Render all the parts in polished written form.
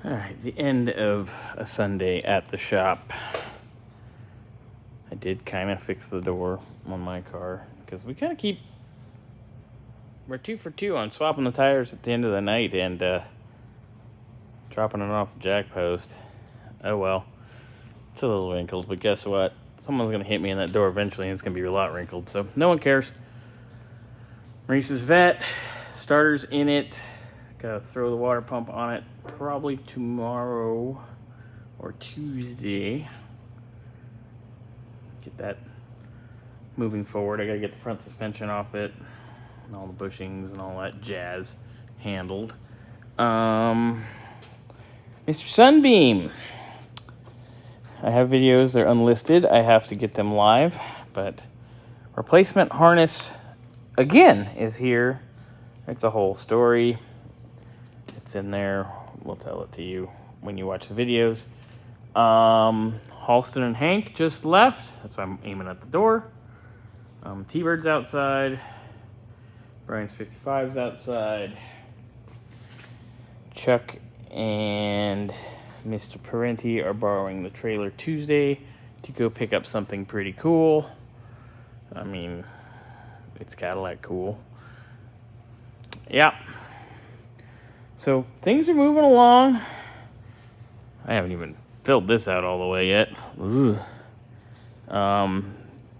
All right, the end of a Sunday at the shop. I did kind of fix the door on my car because we kind of we're 2 for 2 on swapping the tires at the end of the night and dropping it off the jack post. Oh well, it's a little wrinkled, but guess what? Someone's going to hit me in that door eventually and it's going to be a lot wrinkled, so no one cares. Maurice's vet, starter's in it. Gotta throw the water pump on it probably tomorrow or Tuesday. Get that moving forward. I gotta get the front suspension off it and all the bushings and all that jazz handled. Mr. Sunbeam. I have videos, they're unlisted. I have to get them live, but replacement harness again is here. It's a whole story. It's in there. We'll tell it to you when you watch the videos. Halston and Hank just left. That's why I'm aiming at the door. T-Bird's outside. Brian's 55's outside. Chuck and Mr. Parenti are borrowing the trailer Tuesday to go pick up something pretty cool. I mean, it's Cadillac cool. Yeah. So things are moving along. I haven't even filled this out all the way yet.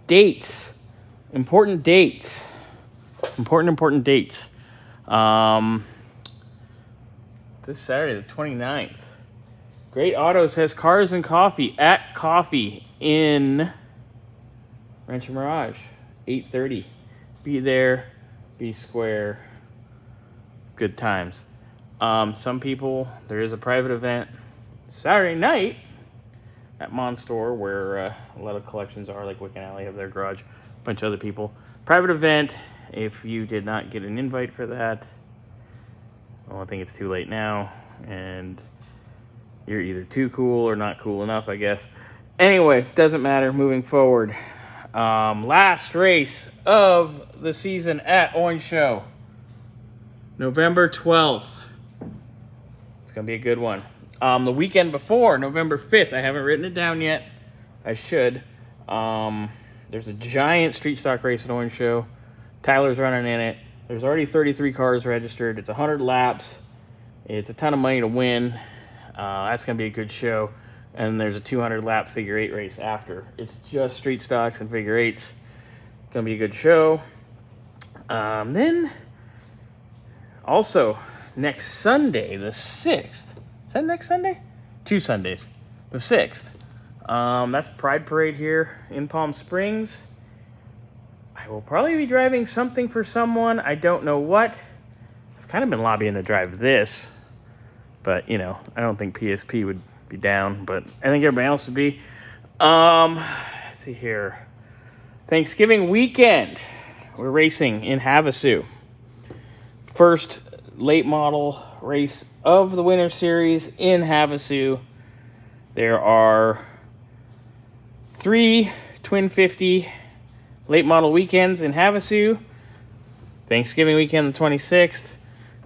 Dates. Important dates. Important dates. This Saturday, the 29th. Great Autos has Cars and Coffee at Coffee in Rancho Mirage. 8:30. Be there. Be square. Good times. Some people, there is a private event Saturday night at Monstore where a lot of collections are, like Wicken Alley have their garage, a bunch of other people. Private event. If you did not get an invite for that, well, I think it's too late now, and you're either too cool or not cool enough, I guess. Anyway, doesn't matter. Moving forward. Last race of the season at Orange Show. November 12th. It's going to be a good one. The weekend before, November 5th, I haven't written it down yet. I should. There's a giant street stock race at Orange Show. Tyler's running in it. There's already 33 cars registered. It's 100 laps. It's a ton of money to win. That's going to be a good show. And there's a 200-lap figure 8 race after. It's just street stocks and figure 8s. Going to be a good show. Then... also, next Sunday, the 6th. Is that next Sunday? 2 Sundays. The 6th. That's Pride Parade here in Palm Springs. I will probably be driving something for someone. I don't know what. I've kind of been lobbying to drive this. But, you know, I don't think PSP would be down. But I think everybody else would be. Let's see here. Thanksgiving weekend. We're racing in Havasu. First late model race of the Winter Series in Havasu. There are 3 Twin 50 late model weekends in Havasu. Thanksgiving weekend, the 26th.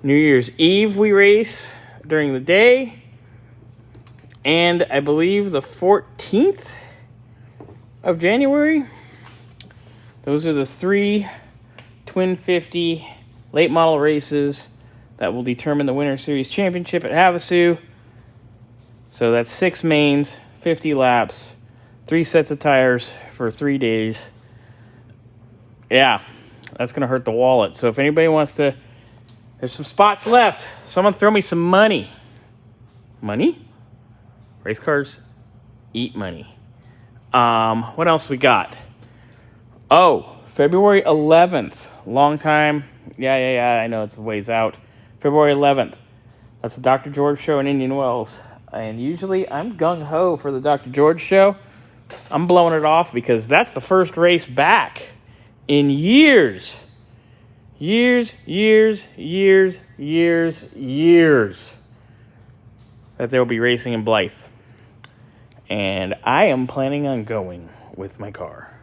New Year's Eve we race during the day. And I believe the 14th of January. Those are the 3 Twin 50 late model races that will determine the Winter Series Championship at Havasu. So that's 6 mains, 50 laps, 3 sets of tires for 3 days. Yeah, that's going to hurt the wallet. So if anybody wants to, there's some spots left. Someone throw me some money. Money? Race cars eat money. What else we got? Oh, February 11th. Long time. Yeah, I know it's a ways out. February 11th. That's the Dr. George show in Indian Wells. And usually I'm gung-ho for the Dr. George show. I'm blowing it off because that's the first race back in years. Years that they'll be racing in Blythe. And I am planning on going with my car.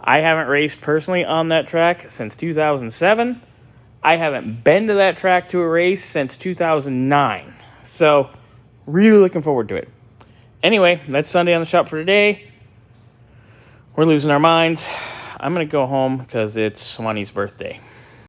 I haven't raced personally on that track since 2007. I haven't been to that track to a race since 2009. So Really looking forward to it. Anyway, that's Sunday on the shop for today. We're losing our minds. I'm going to go home because it's Swanee's birthday.